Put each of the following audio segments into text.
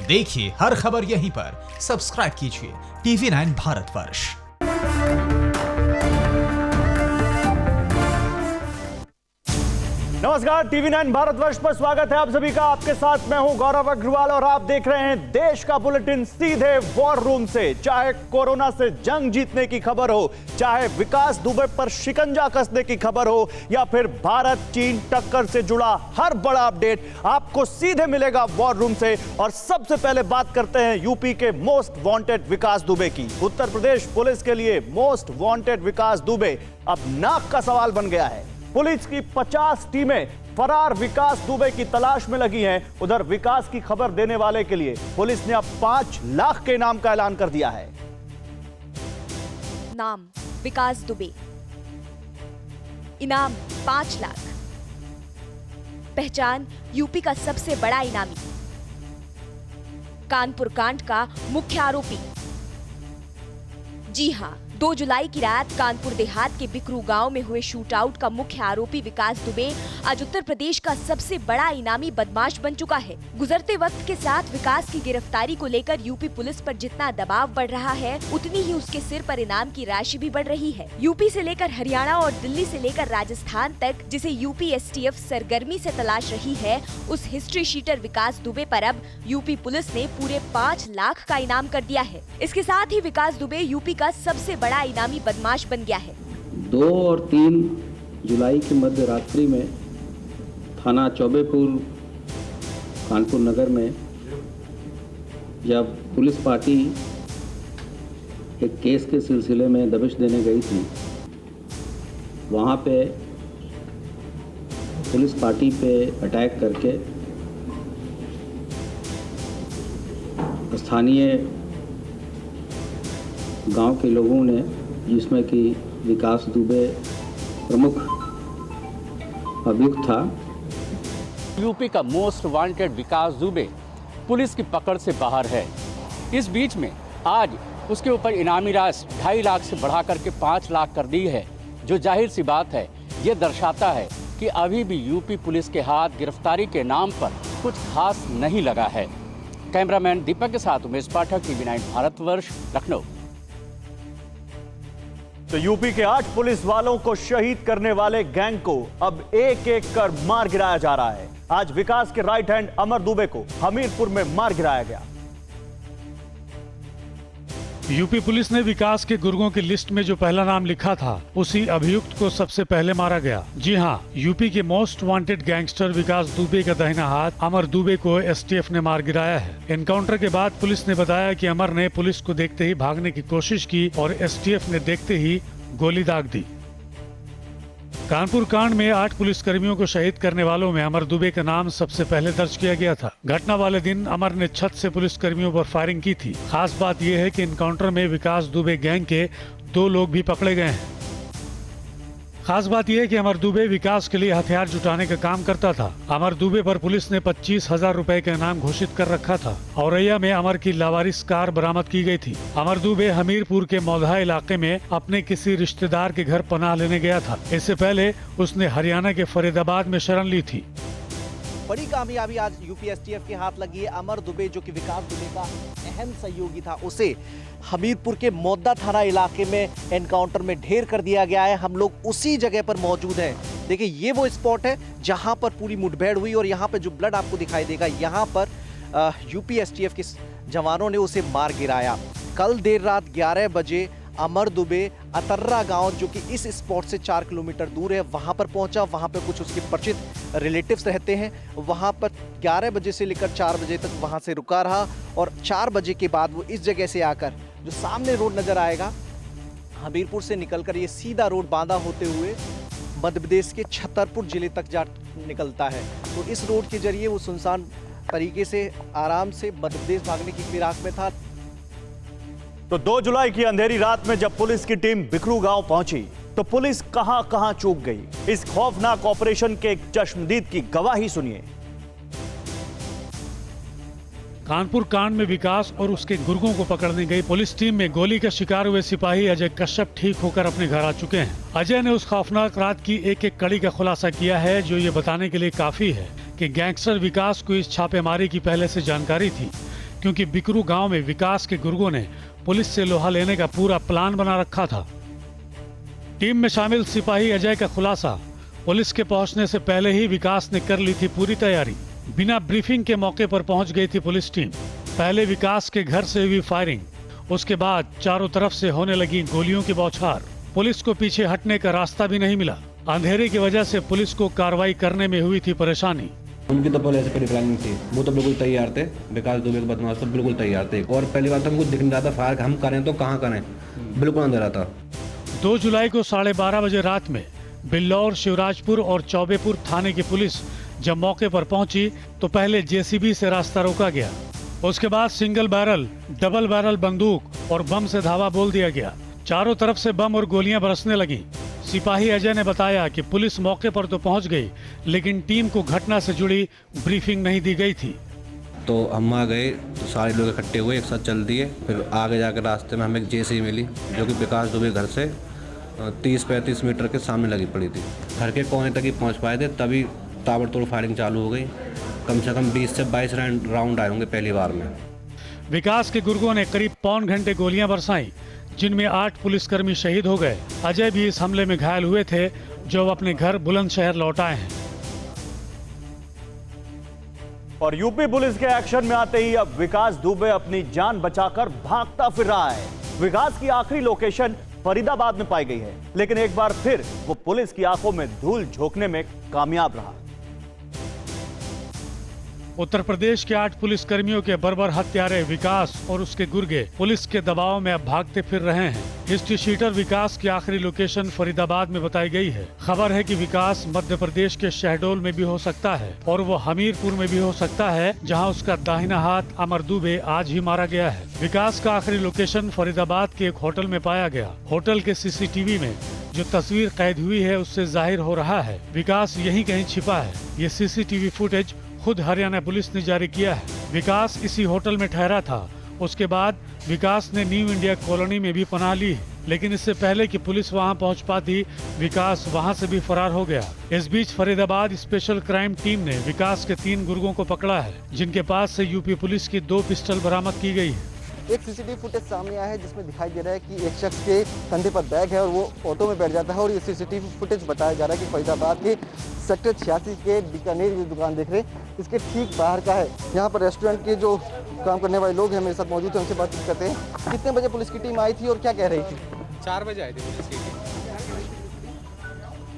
देखिए हर खबर यहीं पर। सब्सक्राइब कीजिए TV9 भारतवर्ष। नमस्कार, TV9 भारतवर्ष पर स्वागत है आप सभी का। आपके साथ मैं हूं गौरव अग्रवाल और आप देख रहे हैं देश का बुलेटिन सीधे वॉर रूम से। चाहे कोरोना से जंग जीतने की खबर हो, चाहे विकास दुबे पर शिकंजा कसने की खबर हो, या फिर भारत चीन टक्कर से जुड़ा हर बड़ा अपडेट आपको सीधे मिलेगा वॉर रूम से। और सबसे पहले बात करते हैं यूपी के मोस्ट वांटेड विकास दुबे की। उत्तर प्रदेश पुलिस के लिए मोस्ट वांटेड विकास दुबे अब नाक का सवाल बन गया है। पुलिस की 50 टीमें फरार विकास दुबे की तलाश में लगी हैं। उधर विकास की खबर देने वाले के लिए पुलिस ने अब 5 लाख के इनाम का ऐलान कर दिया है। नाम विकास दुबे, इनाम 5 लाख, पहचान यूपी का सबसे बड़ा इनामी, कानपुर कांड का मुख्य आरोपी। जी हां, 2 जुलाई की रात कानपुर देहात के बिकरू गांव में हुए शूटआउट का मुख्य आरोपी विकास दुबे आज उत्तर प्रदेश का सबसे बड़ा इनामी बदमाश बन चुका है। गुजरते वक्त के साथ विकास की गिरफ्तारी को लेकर यूपी पुलिस पर जितना दबाव बढ़ रहा है, उतनी ही उसके सिर पर इनाम की राशि भी बढ़ रही है। यूपी से लेकर हरियाणा और दिल्ली से लेकर राजस्थान तक जिसे यूपी STF सरगर्मी से तलाश रही है, उस हिस्ट्री शीटर विकास दुबे पर अब यूपी पुलिस ने पूरे 5 लाख का इनाम कर दिया है। इसके साथ ही विकास दुबे यूपी का सबसे बड़ा इनामी बदमाश बन गया है। 2 और 3 जुलाई की मध्य रात्रि में थाना चौबेपुर कानपुर नगर में जब पुलिस पार्टी एक केस के सिलसिले में दबिश देने गई थी, वहाँ पे पुलिस पार्टी पे अटैक करके स्थानीय गांव के लोगों ने, जिसमें कि विकास दुबे प्रमुख अभियुक्त था। यूपी का मोस्ट वांटेड विकास दुबे पुलिस की पकड़ से बाहर है। इस बीच में आज उसके ऊपर इनामी राशि 2.5 लाख से बढ़ा करके 5 लाख कर दी है, जो जाहिर सी बात है ये दर्शाता है कि अभी भी यूपी पुलिस के हाथ गिरफ्तारी के नाम पर कुछ खास नहीं लगा है। कैमरामैन दीपक के साथ उमेश पाठक, TV9 भारतवर्ष, लखनऊ। तो यूपी के 8 पुलिस वालों को शहीद करने वाले गैंग को अब एक एक कर मार गिराया जा रहा है। आज विकास के राइट हैंड अमर दुबे को हमीरपुर में मार गिराया गया। यूपी पुलिस ने विकास के गुर्गों की लिस्ट में जो पहला नाम लिखा था, उसी अभियुक्त को सबसे पहले मारा गया। जी हां, यूपी के मोस्ट वांटेड गैंगस्टर विकास दुबे का दाहिना हाथ अमर दुबे को STF ने मार गिराया है। एनकाउंटर के बाद पुलिस ने बताया कि अमर ने पुलिस को देखते ही भागने की कोशिश की और STF ने देखते ही गोली दाग दी। कानपुर कांड में 8 पुलिसकर्मियों को शहीद करने वालों में अमर दुबे का नाम सबसे पहले दर्ज किया गया था। घटना वाले दिन अमर ने छत से पुलिसकर्मियों पर फायरिंग की थी। खास बात यह है कि एनकाउंटर में विकास दुबे गैंग के 2 लोग भी पकड़े गए हैं। खास बात यह है कि अमर दुबे विकास के लिए हथियार जुटाने का काम करता था। अमर दुबे पर पुलिस ने 25,000 रुपए का इनाम घोषित कर रखा था। औरैया में अमर की लावारिस कार बरामद की गई थी। अमर दुबे हमीरपुर के मौधा इलाके में अपने किसी रिश्तेदार के घर पनाह लेने गया था। इससे पहले उसने हरियाणा के फरीदाबाद में शरण ली थी। बड़ी कामयाबी आज यूपी STF के हाथ लगी है। अमर दुबे, जो कि विकास दुबे का अहम सहयोगी था, उसे हमीरपुर के मौदा थाना इलाके में एनकाउंटर में ढेर कर दिया गया है। हम लोग उसी जगह पर मौजूद हैं। देखिए, ये वो स्पॉट है जहां पर पूरी मुठभेड़ हुई और यहाँ पर जो ब्लड आपको दिखाई देगा, यहाँ पर यूपी STF के जवानों ने उसे मार गिराया। कल देर रात 11 बजे अमर दुबे अतर्रा गांव, जो कि इस स्पॉट से 4 किलोमीटर दूर है, वहां पर पहुंचा। वहां पर कुछ उसके परिचित रिलेटिव्स रहते हैं। वहां पर 11 बजे से लेकर 4 बजे तक वहां से रुका रहा और 4 बजे के बाद वो इस जगह से आकर, जो सामने रोड नजर आएगा, हमीरपुर से निकलकर ये सीधा रोड बांधा होते हुए मध्य प्रदेश के छतरपुर जिले तक जा निकलता है। तो इस रोड के जरिए वो सुनसान तरीके से आराम से मध्य प्रदेश भागने की फिराक में था। तो 2 जुलाई की अंधेरी रात में जब पुलिस की टीम बिकरू गांव पहुंची, तो पुलिस कहां चूक गई। इस खौफनाक ऑपरेशन के एक चश्मदीद की गवाही सुनिए। कानपुर कांड में विकास और उसके गुर्गों को पकड़ने गई पुलिस टीम में गोली का शिकार हुए सिपाही अजय कश्यप ठीक होकर अपने घर आ चुके हैं। अजय ने उस खौफनाक रात की एक एक कड़ी का खुलासा किया है, जो ये बताने के लिए काफी है कि गैंगस्टर विकास को इस छापेमारी की पहले से जानकारी थी। क्योंकि बिकरू गांव में विकास के गुर्गों ने पुलिस से लोहा लेने का पूरा प्लान बना रखा था। टीम में शामिल सिपाही अजय का खुलासा, पुलिस के पहुंचने से पहले ही विकास ने कर ली थी पूरी तैयारी। बिना ब्रीफिंग के मौके पर पहुंच गई थी पुलिस टीम। पहले विकास के घर से हुई फायरिंग, उसके बाद चारों तरफ से होने लगी गोलियों की बौछार। पुलिस को पीछे हटने का रास्ता भी नहीं मिला। अंधेरे की वजह से पुलिस को कार्रवाई करने में हुई थी परेशानी। उनकी तो पहले से पहले प्लानिंग थी, वो तो बिल्कुल तैयार थे। विकास दुबे के बदमाश सब बिल्कुल तैयार थे। और पहली बात तो हमको दिख नहीं रहा था फायर हम करें तो कहाँ करें, बिल्कुल अंधेरा था। 2 जुलाई को 12:30 बजे रात में बिल्लौर, शिवराजपुर और चौबेपुर थाने की पुलिस जब मौके पर पहुंची तो पहले जेसीबी से रास्ता रोका गया। उसके बाद सिंगल बैरल, डबल बैरल बंदूक और बम से धावा बोल दिया गया। चारों तरफ से बम और गोलियां बरसने लगी। सिपाही अजय ने बताया कि पुलिस मौके पर तो पहुंच गई, लेकिन टीम को घटना से जुड़ी ब्रीफिंग नहीं दी गई थी। तो हम आ गए तो सारे लोग इकट्ठे हुए, एक साथ चल दिए। फिर आगे जाकर रास्ते में हमें एक जेसीबी मिली जो कि विकास दुबे घर से 30-35 मीटर के सामने लगी पड़ी थी। घर के कोने तक ही पहुंच पाए थे, तभी ताबड़तोड़ फायरिंग चालू हो गई। कम से कम 20 से 22 राउंड आए होंगे पहली बार में। विकास के गुर्गों ने करीब पौन घंटे गोलियां बरसाई, जिनमें 8 पुलिसकर्मी शहीद हो गए। अजय भी इस हमले में घायल हुए थे, जो अपने घर बुलंदशहर लौट आए हैं। और यूपी पुलिस के एक्शन में आते ही अब विकास दुबे अपनी जान बचाकर भागता फिर रहा है। विकास की आखिरी लोकेशन फरीदाबाद में पाई गई है, लेकिन एक बार फिर वो पुलिस की आंखों में धूल झोंकने में कामयाब रहा। उत्तर प्रदेश के 8 पुलिसकर्मियों के बर्बर हत्यारे विकास और उसके गुर्गे पुलिस के दबाव में अब भागते फिर रहे हैं। हिस्ट्री शीटर विकास की आखिरी लोकेशन फरीदाबाद में बताई गई है। खबर है कि विकास मध्य प्रदेश के शहडोल में भी हो सकता है और वो हमीरपुर में भी हो सकता है, जहां उसका दाहिना हाथ अमर दुबे आज ही मारा गया है। विकास का आखिरी लोकेशन फरीदाबाद के एक होटल में पाया गया। होटल के सीसीटीवी में जो तस्वीर कैद हुई है उससे जाहिर हो रहा है विकास यहीं कहीं छिपा है। ये सीसीटीवी फुटेज खुद हरियाणा पुलिस ने जारी किया है। विकास इसी होटल में ठहरा था। उसके बाद विकास ने न्यू इंडिया कॉलोनी में भी पनाह ली, लेकिन इससे पहले कि पुलिस वहां पहुंच पाती, विकास वहां से भी फरार हो गया। इस बीच फरीदाबाद स्पेशल क्राइम टीम ने विकास के 3 गुर्गों को पकड़ा है, जिनके पास से यूपी पुलिस की 2 पिस्टल बरामद की गई है। एक सीसीटीवी फुटेज सामने आया है जिसमें दिखाई दे रहा है कि एक शख्स के कंधे पर बैग है और वो ऑटो में बैठ जाता है। और ये सीसीटीवी फुटेज बताया जा रहा है कि फरीदाबाद के सेक्टर 86 के बीकानेर जो दुकान देख रहे हैं इसके ठीक बाहर का है। यहाँ पर रेस्टोरेंट के जो काम करने वाले लोग हैं मेरे साथ मौजूद हैं, उनसे बातचीत करते हैं। कितने बजे पुलिस की टीम आई थी और क्या कह रही थी? 4 बजे आई थी पुलिस की टीम।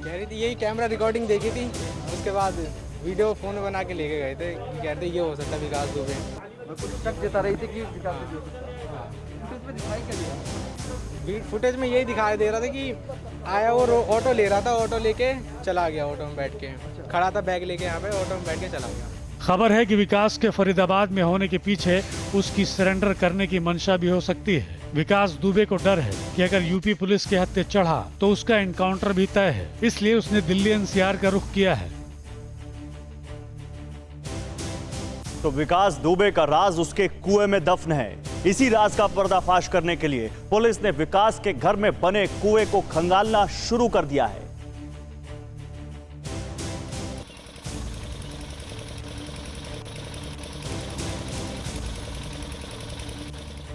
कह रही थी यही कैमरा रिकॉर्डिंग देखी थी, उसके बाद वीडियो फोन बना के लेके गए थे कि कहते ये हो सकता है विकास दुबे। शक जता रही थी कि विकास दुबे हो सकता है। फुटेज में दिखाई क्या दिया? फुटेज में यही दिखाई दे रहा था कि आया वो ऑटो ले रहा था, ऑटो लेके चला गया, ऑटो में बैठ के खड़ा था, बैग लेके यहाँ पे ऑटो में बैठ के चला गया। खबर है कि विकास के फरीदाबाद में होने के पीछे उसकी सरेंडर करने की मंशा भी हो सकती है। विकास दुबे को डर है कि अगर यूपी पुलिस के हत्थे चढ़ा तो उसका एनकाउंटर भी तय है, इसलिए उसने दिल्ली एनसीआर का रुख किया है। तो विकास दुबे का राज उसके कुएं में दफन है। इसी राज का पर्दाफाश करने के लिए पुलिस ने विकास के घर में बने कुएं को खंगालना शुरू कर दिया है।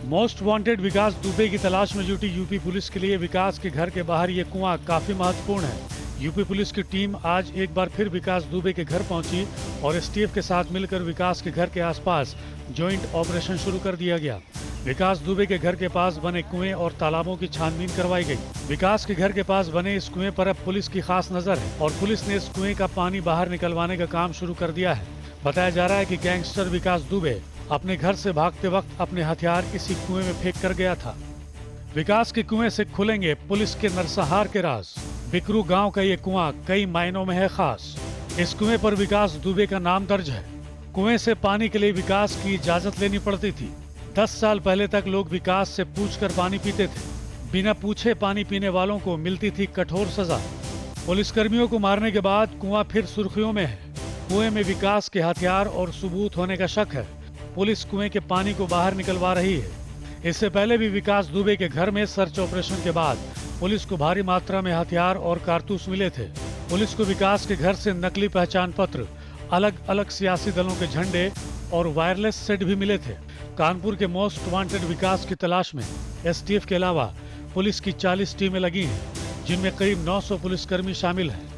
मोस्ट वांटेड विकास दुबे की तलाश में जुटी यूपी पुलिस के लिए विकास के घर के बाहर ये कुआं काफी महत्वपूर्ण है। यूपी पुलिस की टीम आज एक बार फिर विकास दुबे के घर पहुंची और एसटीएफ के साथ मिलकर विकास के घर के आसपास जॉइंट ऑपरेशन शुरू कर दिया गया। विकास दुबे के घर के पास बने कुएं और तालाबों की छानबीन करवाई गई। विकास के घर के पास बने इस कुएं पर अब पुलिस की खास नजर है और पुलिस ने इस कुएं का पानी बाहर निकलवाने का काम शुरू कर दिया है। बताया जा रहा है कि गैंगस्टर विकास दुबे अपने घर से भागते वक्त अपने हथियार इसी कुएं में फेंक कर गया था। विकास के कुएं से खुलेंगे पुलिस के नरसंहार के राज। बिकरू गांव का ये कुआं कई मायनों में है खास। इस कुएं पर विकास दुबे का नाम दर्ज है। कुएं से पानी के लिए विकास की इजाजत लेनी पड़ती थी। 10 साल पहले तक लोग विकास से पूछकर पानी पीते थे। बिना पूछे पानी पीने वालों को मिलती थी कठोर सजा। पुलिसकर्मियों को मारने के बाद कुआं फिर सुर्खियों में है। कुएं में विकास के हथियार और सबूत होने का शक है। पुलिस कुएं के पानी को बाहर निकलवा रही है। इससे पहले भी विकास दुबे के घर में सर्च ऑपरेशन के बाद पुलिस को भारी मात्रा में हथियार और कारतूस मिले थे। पुलिस को विकास के घर से नकली पहचान पत्र, अलग अलग सियासी दलों के झंडे और वायरलेस सेट भी मिले थे। कानपुर के मोस्ट वांटेड विकास की तलाश में एसटीएफ के अलावा पुलिस की 40 टीमें लगी हैं, जिनमें करीब 900 पुलिसकर्मी शामिल हैं।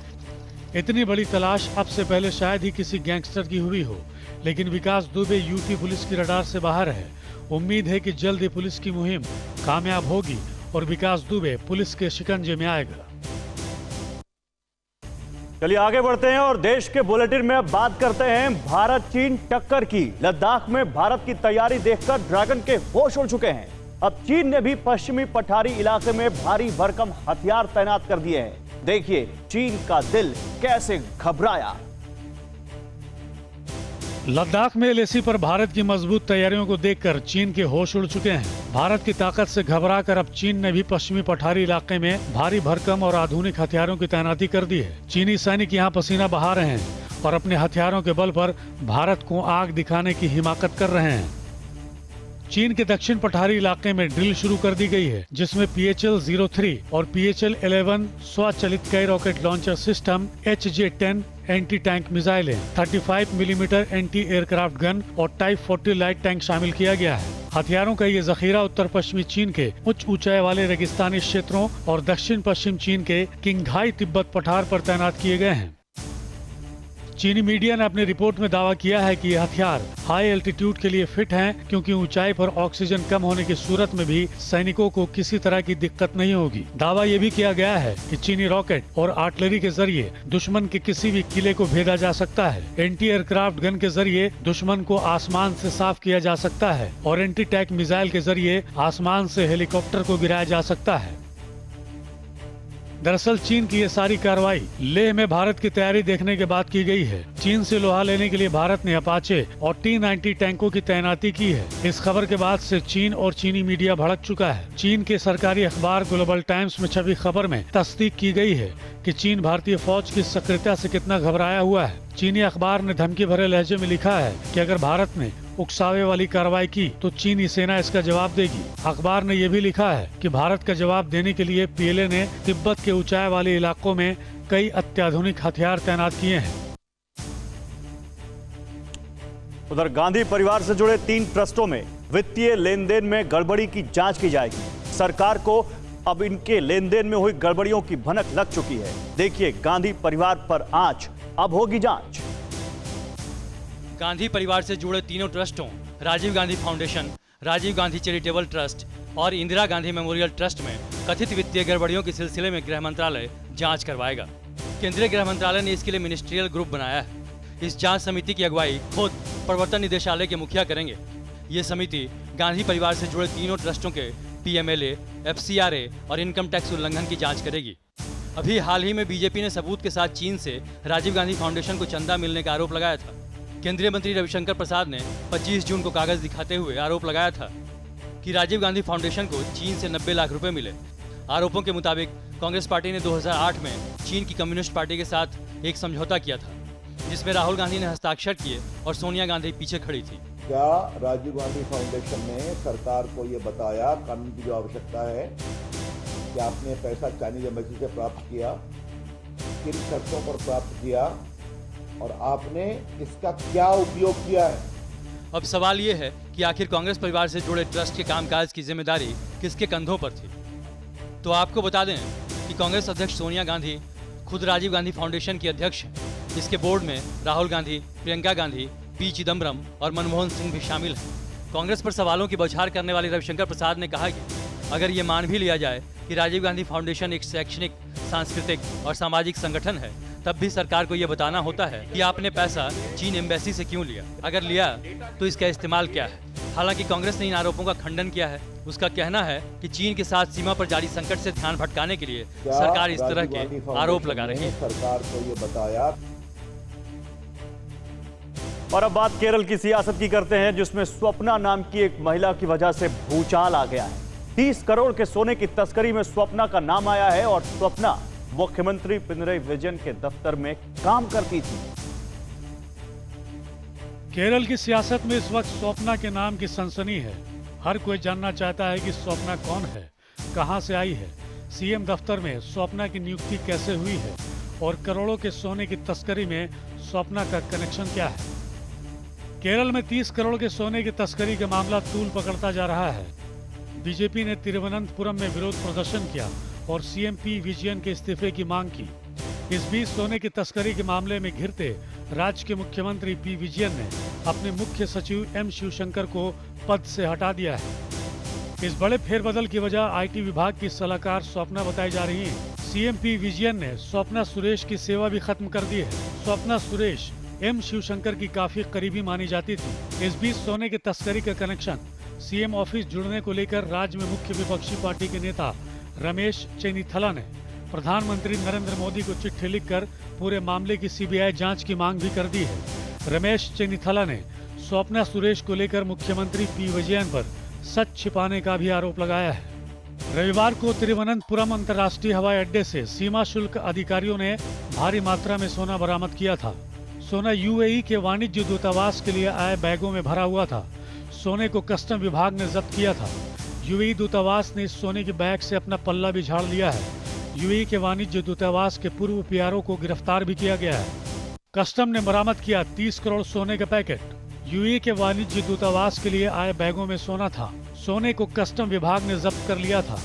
इतनी बड़ी तलाश अब से पहले शायद ही किसी गैंगस्टर की हुई हो, लेकिन विकास दुबे यूपी पुलिस की रडार से बाहर है। उम्मीद है कि जल्द ही पुलिस की मुहिम कामयाब होगी और विकास दुबे पुलिस के शिकंजे में आएगा। चलिए आगे बढ़ते हैं और देश के बुलेटिन में अब बात करते हैं भारत चीन टक्कर की। लद्दाख में भारत की तैयारी देखकर ड्रैगन के होश उड़ चुके हैं। अब चीन ने भी पश्चिमी पठारी इलाके में भारी भरकम हथियार तैनात कर दिए हैं। देखिए चीन का दिल कैसे घबराया। लद्दाख में एलएसी पर भारत की मजबूत तैयारियों को देखकर चीन के होश उड़ चुके हैं। भारत की ताकत से घबराकर अब चीन ने भी पश्चिमी पठारी इलाके में भारी भरकम और आधुनिक हथियारों की तैनाती कर दी है। चीनी सैनिक यहां पसीना बहा रहे हैं और अपने हथियारों के बल पर भारत को आग दिखाने की हिमाकत कर रहे हैं। चीन के दक्षिण पठारी इलाके में ड्रिल शुरू कर दी गई है, जिसमें PHL-03 और PHL-11 स्वचालित कई rocket launcher system, HJ-10 anti tank मिसाइलें, 35 मिलीमीटर एंटी एयरक्राफ्ट गन और टाइप 40 लाइट टैंक शामिल किया गया है। हथियारों का ये जखीरा उत्तर पश्चिमी चीन के उच्च ऊंचाई वाले रेगिस्तानी क्षेत्रों और दक्षिण पश्चिम चीन के किंगघाई तिब्बत पठार पर तैनात किए गए हैं। चीनी मीडिया ने अपनी रिपोर्ट में दावा किया है कि ये हथियार हाई एल्टीट्यूड के लिए फिट हैं, क्योंकि ऊंचाई पर ऑक्सीजन कम होने की सूरत में भी सैनिकों को किसी तरह की दिक्कत नहीं होगी। दावा ये भी किया गया है कि चीनी रॉकेट और आर्टिलरी के जरिए दुश्मन के किसी भी किले को भेदा जा सकता है। एंटी एयरक्राफ्ट गन के जरिए दुश्मन को आसमान से साफ किया जा सकता है और एंटी टैंक मिसाइल के जरिए आसमान से हेलीकॉप्टर को गिराया जा सकता है। दरअसल चीन की ये सारी कार्रवाई लेह में भारत की तैयारी देखने के बाद की गई है। चीन से लोहा लेने के लिए भारत ने अपाचे और T-90 टैंकों की तैनाती की है। इस खबर के बाद से चीन और चीनी मीडिया भड़क चुका है। चीन के सरकारी अखबार ग्लोबल टाइम्स में छपी खबर में तस्दीक की गई है कि चीन भारतीय फौज की सक्रियता से कितना घबराया हुआ है। चीनी अखबार ने धमकी भरे लहजे में लिखा है कि अगर भारत ने उकसावे वाली कार्रवाई की तो चीनी सेना इसका जवाब देगी। अखबार ने यह भी लिखा है कि भारत का जवाब देने के लिए PLA ने तिब्बत के ऊंचाई वाले इलाकों में कई अत्याधुनिक हथियार तैनात किए हैं। उधर गांधी परिवार से जुड़े 3 ट्रस्टों में वित्तीय लेन देन में गड़बड़ी की जांच की जाएगी। सरकार को अब इनके लेन देन में हुई गड़बड़ियों की भनक लग चुकी है। देखिए गांधी परिवार पर आंच, अब होगी जांच। गांधी परिवार से जुड़े तीनों ट्रस्टों Rajiv Gandhi foundation, Rajiv Gandhi charitable trust और इंदिरा गांधी मेमोरियल ट्रस्ट में कथित वित्तीय गड़बड़ियों के सिलसिले में गृह मंत्रालय जांच करवाएगा। केंद्रीय गृह मंत्रालय ने इसके लिए मिनिस्ट्रियल ग्रुप बनाया है। इस जांच समिति की अगुवाई खुद प्रवर्तन निदेशालय के मुखिया करेंगे। ये समिति गांधी परिवार से जुड़े तीनों ट्रस्टों के PMLA, FCRA और इनकम टैक्स उल्लंघन की जाँच करेगी। अभी हाल ही में बीजेपी ने सबूत के साथ चीन से राजीव गांधी फाउंडेशन को चंदा मिलने का आरोप लगाया था। केंद्रीय मंत्री रविशंकर प्रसाद ने 25 जून को कागज दिखाते हुए आरोप लगाया था कि राजीव गांधी फाउंडेशन को चीन से 90 लाख रुपए मिले। आरोपों के मुताबिक कांग्रेस पार्टी ने 2008 में चीन की कम्युनिस्ट पार्टी के साथ एक समझौता किया था, जिसमें राहुल गांधी ने हस्ताक्षर किए और सोनिया गांधी पीछे खड़ी थी। क्या राजीव गांधी फाउंडेशन ने सरकार को ये बताया, कानून की जो आवश्यकता है, कि आपने पैसा चाइनीज एम्बेसी से प्राप्त किया, किन शर्तों पर प्राप्त किया और आपने इसका क्या उपयोग किया है? अब सवाल ये है कि आखिर कांग्रेस परिवार से जुड़े ट्रस्ट के कामकाज की जिम्मेदारी किसके कंधों पर थी। तो आपको बता दें कि कांग्रेस अध्यक्ष सोनिया गांधी खुद राजीव गांधी फाउंडेशन की अध्यक्ष हैं। इसके बोर्ड में राहुल गांधी, प्रियंका गांधी, P चिदम्बरम और मनमोहन सिंह भी शामिल हैं। कांग्रेस पर सवालों की बौछार करने वाले रविशंकर प्रसाद ने कहा कि अगर ये मान भी लिया जाए कि राजीव गांधी फाउंडेशन एक शैक्षणिक, सांस्कृतिक और सामाजिक संगठन है, तब भी सरकार को यह बताना होता है कि आपने पैसा चीन एम्बेसी से क्यों लिया, अगर लिया तो इसका इस्तेमाल क्या है। हालांकि कांग्रेस ने इन आरोपों का खंडन किया है। उसका कहना है कि चीन के साथ सीमा पर जारी संकट से ध्यान भटकाने के लिए सरकार इस तरह के आरोप लगा रही है। सरकार को ये बताया। और अब बात केरल की सियासत की करते हैं, जिसमें स्वप्ना नाम की एक महिला की वजह से भूचाल आ गया है। 30 करोड़ के सोने की तस्करी में स्वप्ना का नाम आया है और स्वप्ना मुख्यमंत्री पिनरई विजयन के दफ्तर में काम करती थी। केरल की सियासत में इस वक्त स्वप्ना के नाम की सनसनी है। हर कोई जानना चाहता है कि स्वप्ना कौन है, कहां से आई है, CM दफ्तर में स्वप्ना की नियुक्ति कैसे हुई है और करोड़ों के सोने की तस्करी में स्वप्ना का कनेक्शन क्या है। केरल में 30 करोड़ के सोने की तस्करी का मामला तूल पकड़ता जा रहा है। बीजेपी ने तिरुवनंतपुरम में विरोध प्रदर्शन किया और सीएम पी विजयन के इस्तीफे की मांग की। इस बीच सोने की तस्करी के मामले में घिरते राज्य के मुख्यमंत्री पी विजयन ने अपने मुख्य सचिव एम शिवशंकर को पद से हटा दिया है। इस बड़े फेरबदल की वजह आईटी विभाग की सलाहकार स्वप्ना बताई जा रही है। सीएम पी विजयन ने स्वप्ना सुरेश की सेवा भी खत्म कर दी है। स्वप्ना सुरेश एम शिवशंकर की काफी करीबी मानी जाती थी। इस बीच सोने की तस्करी का कनेक्शन सीएम ऑफिस जुड़ने को लेकर राज्य में मुख्य विपक्षी पार्टी के नेता रमेश चेन्नीथला ने प्रधानमंत्री नरेंद्र मोदी को चिट्ठी लिखकर पूरे मामले की सीबीआई जांच की मांग भी कर दी है। रमेश चेन्नीथला ने स्वप्ना सुरेश को लेकर मुख्यमंत्री पी विजयन पर सच छिपाने का भी आरोप लगाया है। रविवार को तिरुवनंतपुरम अंतर्राष्ट्रीय हवाई अड्डे से सीमा शुल्क अधिकारियों ने भारी मात्रा में सोना बरामद किया था। सोना यूएई के वाणिज्य दूतावास के लिए आए बैगों में भरा हुआ था। सोने को कस्टम विभाग ने जब्त किया था। यूएई दूतावास ने इस सोने के बैग से अपना पल्ला भी झाड़ लिया है। यूएई के वाणिज्य दूतावास के पूर्व पीआरओ को गिरफ्तार भी किया गया है। कस्टम ने बरामद किया 30 करोड़ सोने का पैकेट। यूएई के वाणिज्य दूतावास के लिए आए बैगों में सोना था। सोने को कस्टम विभाग ने जब्त कर लिया था।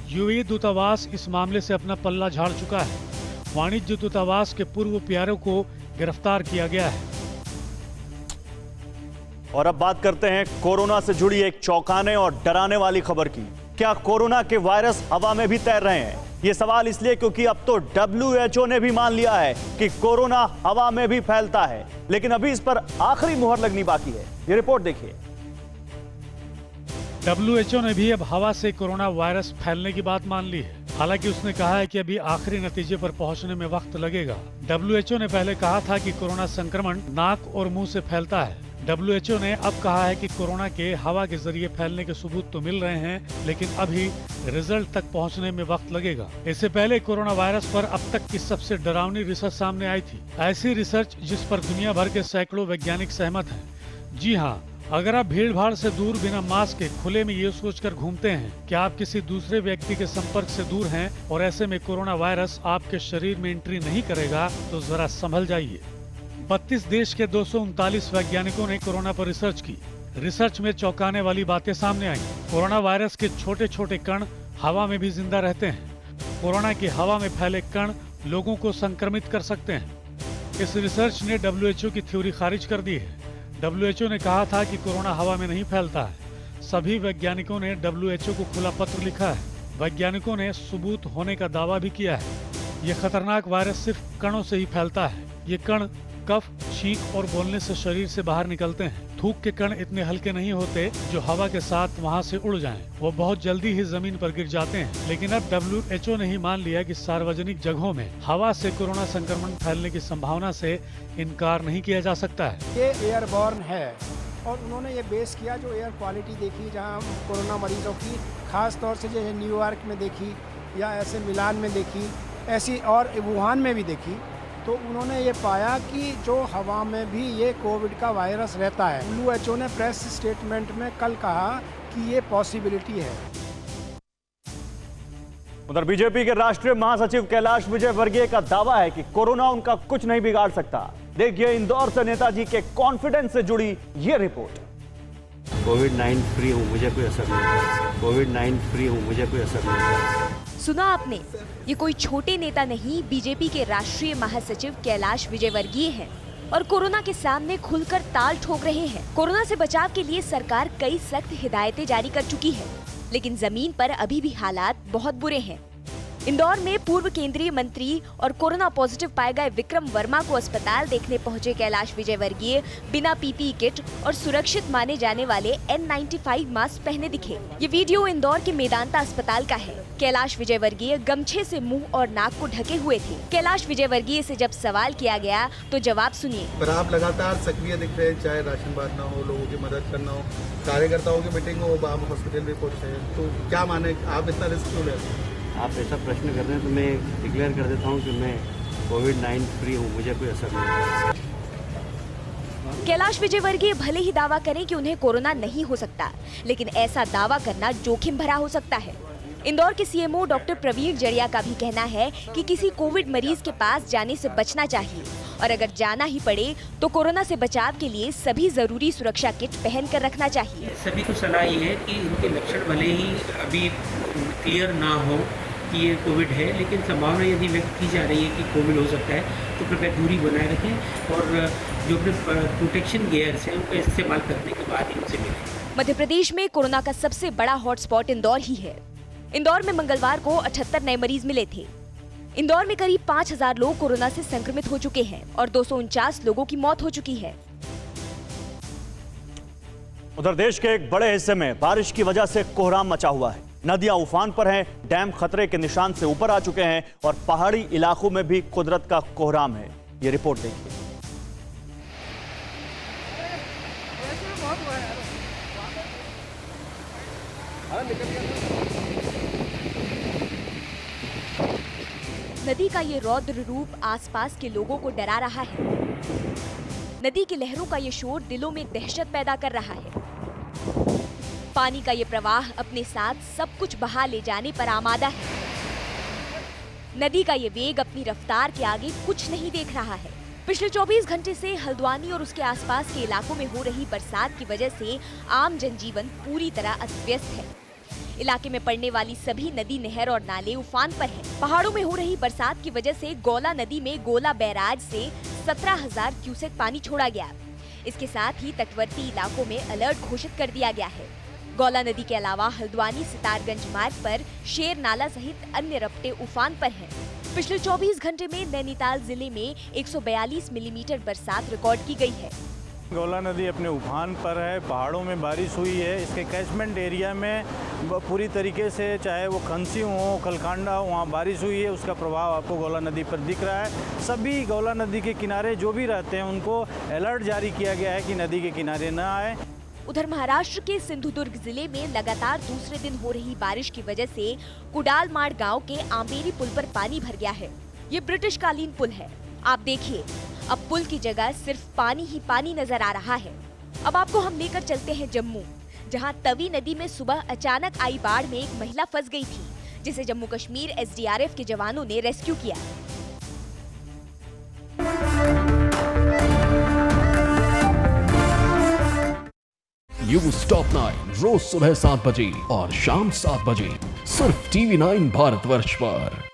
यूएई दूतावास इस मामले से अपना पल्ला झाड़ चुका है। वाणिज्य दूतावास के पूर्व पीआरओ को गिरफ्तार किया गया है। और अब बात करते हैं कोरोना से जुड़ी एक चौंकाने और डराने वाली खबर की। क्या कोरोना के वायरस हवा में भी तैर रहे हैं? ये सवाल इसलिए क्योंकि अब तो WHO ने भी मान लिया है कि कोरोना हवा में भी फैलता है, लेकिन अभी इस पर आखिरी मुहर लगनी बाकी है। ये रिपोर्ट देखिए। WHO ने भी अब हवा से कोरोना वायरस फैलने की बात मान ली है। हालांकि उसने कहा है कि अभी आखिरी नतीजे पर पहुंचने में वक्त लगेगा। WHO ने पहले कहा था कि कोरोना संक्रमण नाक और मुंह से फैलता है। WHO ने अब कहा है कि कोरोना के हवा के जरिए फैलने के सबूत तो मिल रहे हैं, लेकिन अभी रिजल्ट तक पहुंचने में वक्त लगेगा। इससे पहले कोरोना वायरस पर अब तक की सबसे डरावनी रिसर्च सामने आई थी। ऐसी रिसर्च जिस पर दुनिया भर के सैकड़ों वैज्ञानिक सहमत हैं। जी हाँ, अगर आप भीड़ भाड़ से दूर बिना मास्क के खुले में ये सोचकर घूमते हैं कि आप किसी दूसरे व्यक्ति के संपर्क से दूर हैं और ऐसे में कोरोना वायरस आपके शरीर में एंट्री नहीं करेगा, तो जरा संभल जाइए। 32 देश के 239 वैज्ञानिकों ने कोरोना पर रिसर्च की। रिसर्च में चौंकाने वाली बातें सामने आई। कोरोना वायरस के छोटे छोटे कण हवा में भी जिंदा रहते हैं। कोरोना के हवा में फैले कण लोगों को संक्रमित कर सकते हैं। इस रिसर्च ने WHO की थ्योरी खारिज कर दी है। WHO ने कहा था कि कोरोना हवा में नहीं फैलता है। सभी वैज्ञानिकों ने WHO को खुला पत्र लिखा है। वैज्ञानिकों ने सबूत होने का दावा भी किया है। ये खतरनाक वायरस सिर्फ कणों से ही फैलता है। ये कण कफ, छींक और बोलने से शरीर से बाहर निकलते हैं। थूक के कण इतने हल्के नहीं होते जो हवा के साथ वहां से उड़ जाएं। वो बहुत जल्दी ही जमीन पर गिर जाते हैं। लेकिन अब WHO ने ही मान लिया कि सार्वजनिक जगहों में हवा से कोरोना संक्रमण फैलने की संभावना से इनकार नहीं किया जा सकता है। ये एयरबॉर्न है और उन्होंने ये बेस किया जो एयर क्वालिटी देखी, जहाँ कोरोना मरीजों की खास तौर से जो न्यूयॉर्क में देखी या ऐसे मिलान में देखी, ऐसी और वुहान में भी देखी, तो उन्होंने ये पाया कि जो हवा में भी ये कोविड का वायरस रहता है। WHO ने प्रेस स्टेटमेंट में कल कहा कि ये पॉसिबिलिटी है। उधर बीजेपी के राष्ट्रीय महासचिव कैलाश विजयवर्गीय का दावा है कि कोरोना उनका कुछ नहीं बिगाड़ सकता। देखिए इंदौर से नेताजी के कॉन्फिडेंस से जुड़ी ये रिपोर्ट। कोविड-19 फ्री हूँ, मुझे कोई असर नहीं होता। कोविड-19 फ्री हूँ, मुझे कोई असर नहीं होता। सुना आपने, ये कोई छोटे नेता नहीं, बीजेपी के राष्ट्रीय महासचिव कैलाश विजयवर्गीय हैं और कोरोना के सामने खुलकर ताल ठोक रहे हैं। कोरोना से बचाव के लिए सरकार कई सख्त हिदायतें जारी कर चुकी है, लेकिन जमीन पर अभी भी हालात बहुत बुरे हैं। इंदौर में पूर्व केंद्रीय मंत्री और कोरोना पॉजिटिव पाए गए विक्रम वर्मा को अस्पताल देखने पहुंचे कैलाश विजयवर्गीय बिना PPE किट और सुरक्षित माने जाने वाले N95 मास्क पहने दिखे। ये वीडियो इंदौर के मेदांता अस्पताल का है। कैलाश विजयवर्गीय गमछे से मुंह और नाक को ढके हुए थे। कैलाश विजयवर्गीय से जब सवाल किया गया तो जवाब सुनिए। पर आप लगातार सक्रिय दिख रहे हैं, चाहे राशन बांटना हो, लोगों की मदद करना हो, कार्यकर्ताओं की मीटिंग हो, आप हॉस्पिटल भी पहुंचे, तो क्या माने आप इतना रिस्क क्यों ले रहे हैं? आप ऐसा प्रश्न कर रहे हैं तो मैं डिक्लेयर कर देता हूं कि मैं कोविड-19 फ्री हूं, मुझे कोई असर नहीं होता। कैलाश विजयवर्गीय भले ही दावा करें कि उन्हें कोरोना नहीं हो सकता, लेकिन ऐसा दावा करना जोखिम भरा हो सकता है। इंदौर के CMO डॉक्टर प्रवीण जड़िया का भी कहना है कि किसी कोविड मरीज के पास जाने से बचना चाहिए और अगर जाना ही पड़े तो कोरोना से बचाव के लिए सभी जरूरी सुरक्षा किट पहन कर रखना चाहिए। सभी को सलाह ये है कि इनके लक्षण भले ही अभी क्लियर ना हो कि ये कोविड है, लेकिन संभावना यदि व्यक्त की जा रही है कि कोविड हो सकता है तो कृपया दूरी बनाए रखें और जो अपने प्रोटेक्शन गियर्स हैं उनका इस्तेमाल करने के बाद इनसे मिलें। मध्य प्रदेश में कोरोना का सबसे बड़ा हॉटस्पॉट इंदौर ही है। इंदौर में मंगलवार को 78 नए मरीज मिले थे। इंदौर में करीब 5000 लोग कोरोना से संक्रमित हो चुके हैं और 249 लोगों की मौत हो चुकी है। उधर देश के एक बड़े हिस्से में बारिश की वजह से कोहराम मचा हुआ है। नदियां उफान पर हैं, डैम खतरे के निशान से ऊपर आ चुके हैं और पहाड़ी इलाकों में भी कुदरत का कोहराम है। ये रिपोर्ट देखिए। नदी का ये रौद्र रूप आसपास के लोगों को डरा रहा है। नदी की लहरों का ये शोर दिलों में दहशत पैदा कर रहा है। पानी का ये प्रवाह अपने साथ सब कुछ बहा ले जाने पर आमादा है। नदी का ये वेग अपनी रफ्तार के आगे कुछ नहीं देख रहा है। पिछले 24 घंटे से हल्द्वानी और उसके आसपास के इलाकों में हो रही बरसात की वजह से आम जनजीवन पूरी तरह अस्त व्यस्त है। इलाके में पड़ने वाली सभी नदी, नहर और नाले उफान पर हैं। पहाड़ों में हो रही बरसात की वजह से गौला नदी में गोला बैराज से 17,000 क्यूसेक पानी छोड़ा गया। इसके साथ ही तटवर्ती इलाकों में अलर्ट घोषित कर दिया गया है। गौला नदी के अलावा हल्द्वानी सितारगंज मार्ग पर शेर नाला सहित अन्य रपटे उफान पर हैं। पिछले 24 घंटे में नैनीताल जिले में 142 मिलीमीटर बरसात रिकॉर्ड की गई है। गौला नदी अपने उफान पर है। पहाड़ों में बारिश हुई है। इसके कैचमेंट एरिया में पूरी तरीके से, चाहे वो खंसी हो, खलकांडा हो, वहाँ बारिश हुई है। उसका प्रभाव आपको गौला नदी पर दिख रहा है। सभी गौला नदी के किनारे जो भी रहते हैं उनको अलर्ट जारी किया गया है कि नदी के किनारे न आए। उधर महाराष्ट्र के सिंधुदुर्ग जिले में लगातार दूसरे दिन हो रही बारिश की वजह से कुडालमाड़ गांव के आंबेरी पुल पर पानी भर गया है। ये ब्रिटिश कालीन पुल है। आप देखिए, अब पुल की जगह सिर्फ पानी ही पानी नजर आ रहा है। अब आपको हम लेकर चलते हैं जम्मू, जहां तवी नदी में सुबह अचानक आई बाढ़ में एक महिला फंस गई थी, जिसे जम्मू कश्मीर SDRF के जवानों ने रेस्क्यू किया। न्यूज़ टॉप 9 रोज सुबह 7 बजे और शाम 7 बजे सिर्फ TV9 भारतवर्ष पर।